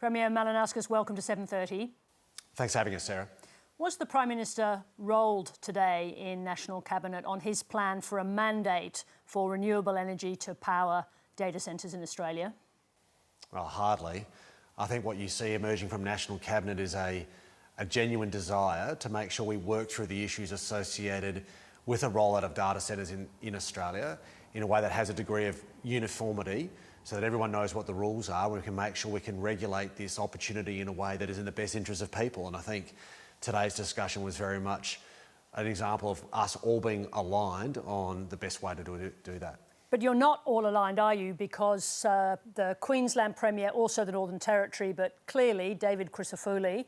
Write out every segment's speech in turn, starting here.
Premier Malinauskas, welcome to 7:30. Thanks for having us, Sarah. Was the Prime Minister rolled today in National Cabinet on his plan for a mandate for renewable energy to power data centres in Australia? Well, hardly. I think what you see emerging from National Cabinet is a genuine desire to make sure we work through the issues associated with a rollout of data centres in Australia in a way that has a degree of uniformity so that everyone knows what the rules are. We can make sure we can regulate this opportunity in a way that is in the best interest of people. And I think today's discussion was very much an example of us all being aligned on the best way to do that. But you're not all aligned, are you? Because the Queensland Premier, also the Northern Territory, but clearly David Crisafulli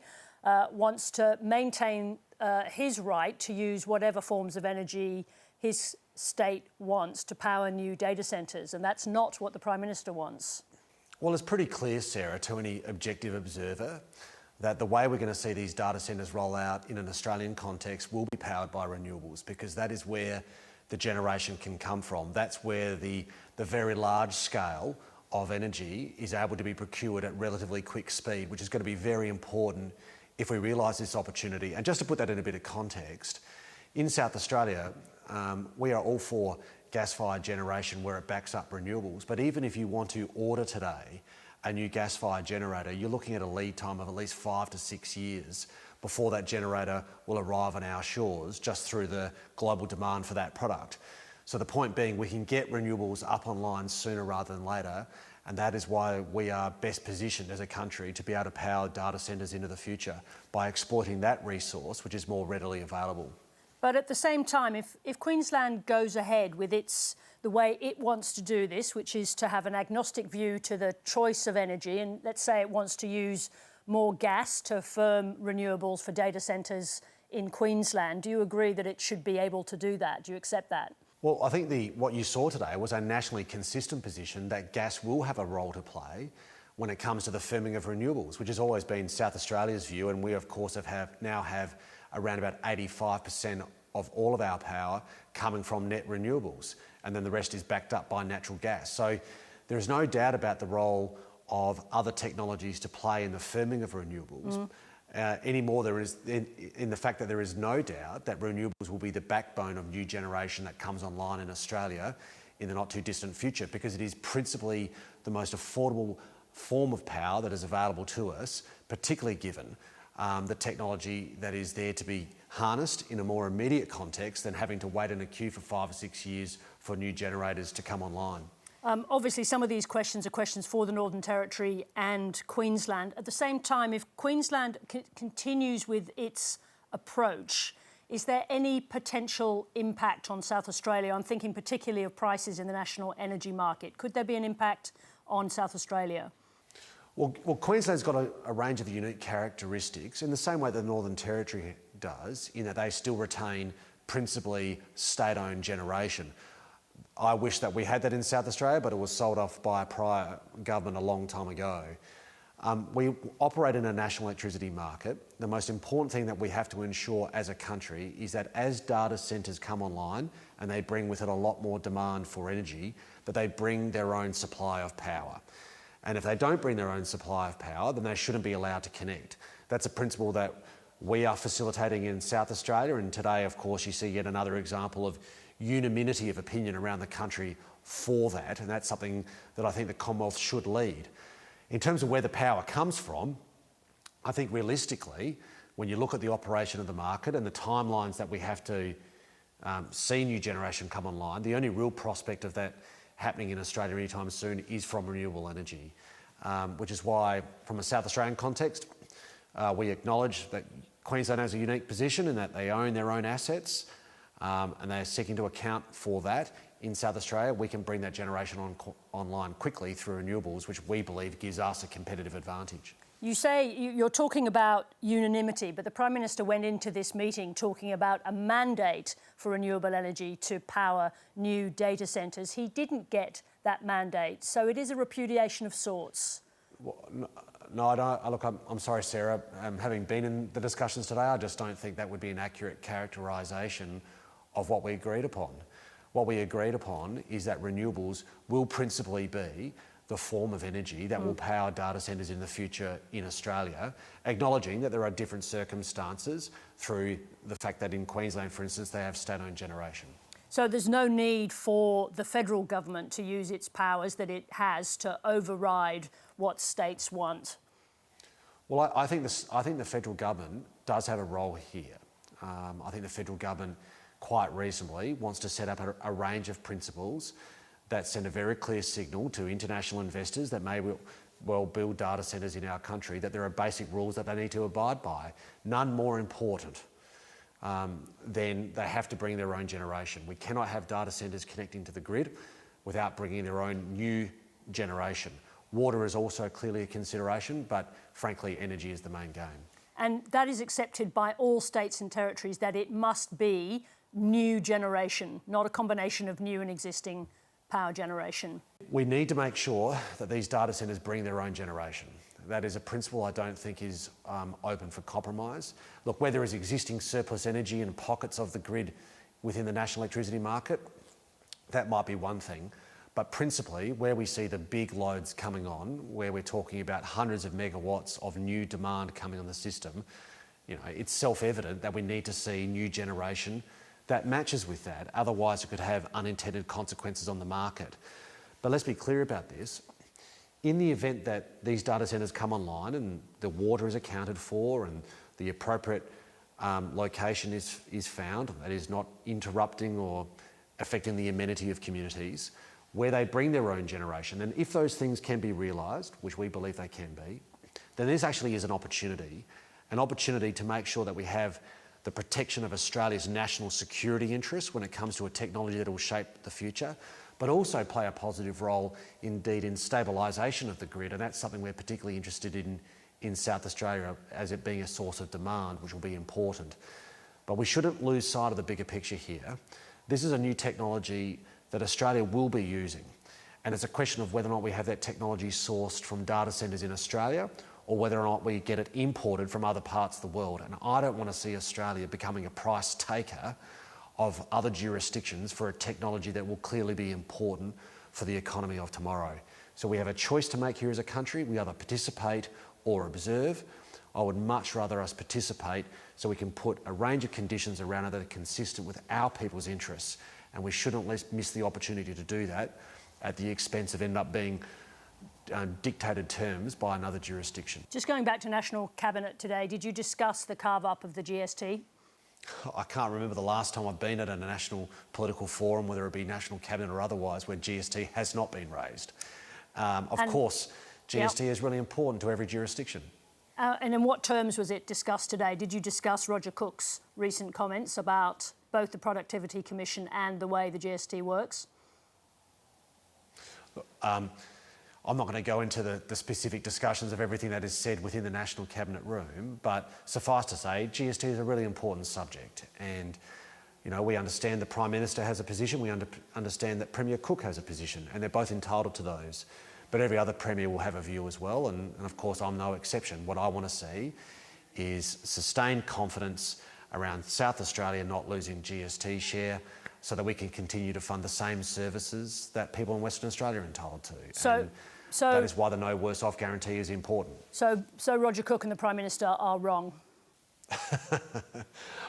wants to maintain his right to use whatever forms of energy his state wants to power new data centres, and that's not what the Prime Minister wants. Well, it's pretty clear, Sarah, to any objective observer that the way we're going to see these data centres roll out in an Australian context will be powered by renewables, because that is where the generation can come from. That's where the very large scale of energy is able to be procured at relatively quick speed, which is going to be very important if we realise this opportunity. And just to put that in a bit of context, in South Australia, we are all for gas-fired generation where it backs up renewables. But even if you want to order today a new gas-fired generator, you're looking at a lead time of at least 5 to 6 years before that generator will arrive on our shores, just through the global demand for that product. So the point being, we can get renewables up online sooner rather than later, and that is why we are best positioned as a country to be able to power data centres into the future by exploiting that resource, which is more readily available. But at the same time, if Queensland goes ahead with the way it wants to do this, which is to have an agnostic view to the choice of energy, and let's say it wants to use more gas to firm renewables for data centres in Queensland, do you agree that it should be able to do that? Do you accept that? Well, I think what you saw today was a nationally consistent position that gas will have a role to play when it comes to the firming of renewables, which has always been South Australia's view, and we of course now have around about 85% of all of our power coming from net renewables, and then the rest is backed up by natural gas. So there is no doubt about the role of other technologies to play in the firming of renewables. Anymore, there is in the fact that there is no doubt that renewables will be the backbone of new generation that comes online in Australia in the not too distant future, because it is principally the most affordable form of power that is available to us, particularly given the technology that is there to be harnessed in a more immediate context than having to wait in a queue for 5 or 6 years for new generators to come online. Obviously, some of these questions are questions for the Northern Territory and Queensland. At the same time, if Queensland continues with its approach, is there any potential impact on South Australia? I'm thinking particularly of prices in the national energy market. Could there be an impact on South Australia? Well, Queensland's got a range of unique characteristics in the same way that the Northern Territory does, in that they still retain principally state-owned generation. I wish that we had that in South Australia, but it was sold off by a prior government a long time ago. We operate in a national electricity market. The most important thing that we have to ensure as a country is that as data centres come online and they bring with it a lot more demand for energy, that they bring their own supply of power. And if they don't bring their own supply of power, then they shouldn't be allowed to connect. That's a principle that we are facilitating in South Australia, and today, of course, you see yet another example of unanimity of opinion around the country for that, and that's something that I think the Commonwealth should lead. In terms of where the power comes from, I think realistically, when you look at the operation of the market and the timelines that we have to see new generation come online, the only real prospect of that happening in Australia anytime soon is from renewable energy, which is why, from a South Australian context, we acknowledge that Queensland has a unique position in that they own their own assets, and they're seeking to account for that. In South Australia, we can bring that generation online quickly through renewables, which we believe gives us a competitive advantage. You say you're talking about unanimity, but the Prime Minister went into this meeting talking about a mandate for renewable energy to power new data centres. He didn't get that mandate, so it is a repudiation of sorts. Well, no, I don't. Look, I'm sorry, Sarah. Having been in the discussions today, I just don't think that would be an accurate characterisation of what we agreed upon. What we agreed upon is that renewables will principally be the form of energy that will power data centres in the future in Australia, acknowledging that there are different circumstances through the fact that in Queensland, for instance, they have state-owned generation. So there's no need for the federal government to use its powers that it has to override what states want? Well, I think the federal government does have a role here. I think the federal government quite reasonably wants to set up a range of principles that send a very clear signal to international investors that may well build data centres in our country, that there are basic rules that they need to abide by. None more important than they have to bring their own generation. We cannot have data centres connecting to the grid without bringing their own new generation. Water is also clearly a consideration, but frankly, energy is the main game. And that is accepted by all states and territories, that it must be new generation, not a combination of new and existing power generation. We need to make sure that these data centres bring their own generation. That is a principle I don't think is open for compromise. Look, where there is existing surplus energy in pockets of the grid within the national electricity market, that might be one thing. But principally, where we see the big loads coming on, where we're talking about hundreds of megawatts of new demand coming on the system, it's self-evident that we need to see new generation that matches with that. Otherwise, it could have unintended consequences on the market. But let's be clear about this. In the event that these data centres come online and the water is accounted for and the appropriate location is found, that is not interrupting or affecting the amenity of communities, where they bring their own generation, and if those things can be realised, which we believe they can be, then this actually is an opportunity to make sure that we have the protection of Australia's national security interests when it comes to a technology that will shape the future, but also play a positive role indeed in stabilisation of the grid, and that's something we're particularly interested in South Australia as it being a source of demand, which will be important. But we shouldn't lose sight of the bigger picture here. This is a new technology that Australia will be using, and it's a question of whether or not we have that technology sourced from data centres in Australia or whether or not we get it imported from other parts of the world. And I don't want to see Australia becoming a price taker of other jurisdictions for a technology that will clearly be important for the economy of tomorrow. So we have a choice to make here as a country. We either participate or observe. I would much rather us participate so we can put a range of conditions around it that are consistent with our people's interests. And we shouldn't miss the opportunity to do that at the expense of end up being dictated terms by another jurisdiction. Just going back to National Cabinet today, did you discuss the carve-up of the GST? I can't remember the last time I've been at a national political forum, whether it be National Cabinet or otherwise, where GST has not been raised. Of course, GST is really important to every jurisdiction. And in what terms was it discussed today? Did you discuss Roger Cook's recent comments about both the Productivity Commission and the way the GST works? I'm not going to go into the specific discussions of everything that is said within the National Cabinet room, but suffice to say, GST is a really important subject. And, we understand the Prime Minister has a position, we understand that Premier Cook has a position, and they're both entitled to those. But every other Premier will have a view as well, and of course I'm no exception. What I want to see is sustained confidence around South Australia not losing GST share so that we can continue to fund the same services that people in Western Australia are entitled to. So that is why the no worse off guarantee is important. So Roger Cook and the Prime Minister are wrong?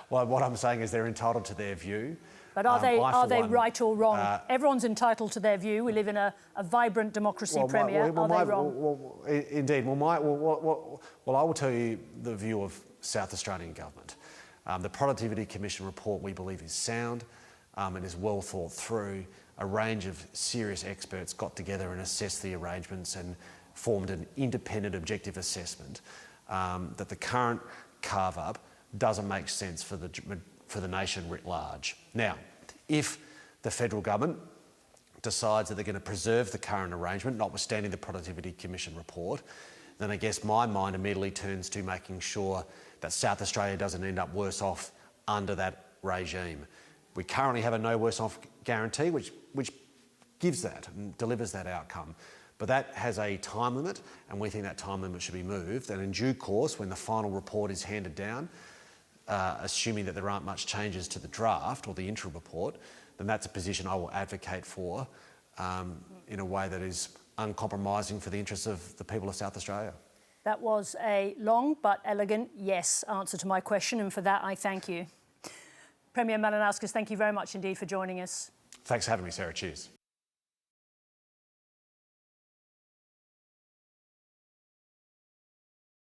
Well, what I'm saying is they're entitled to their view. But are they right or wrong? Everyone's entitled to their view. We live in a vibrant democracy, Premier. Are they wrong? Indeed. I will tell you the view of South Australian government. The Productivity Commission report, we believe, is sound and is well thought through. A range of serious experts got together and assessed the arrangements and formed an independent objective assessment that the current carve-up doesn't make sense for the nation writ large. Now, if the federal government decides that they're going to preserve the current arrangement, notwithstanding the Productivity Commission report, then I guess my mind immediately turns to making sure that South Australia doesn't end up worse off under that regime. We currently have a no worse off guarantee, which gives that and delivers that outcome. But that has a time limit, and we think that time limit should be moved. And in due course, when the final report is handed down, assuming that there aren't much changes to the draft or the interim report, then that's a position I will advocate for in a way that is uncompromising for the interests of the people of South Australia. That was a long but elegant yes answer to my question, and for that I thank you. Premier Malinauskas, thank you very much indeed for joining us. Thanks for having me, Sarah. Cheers.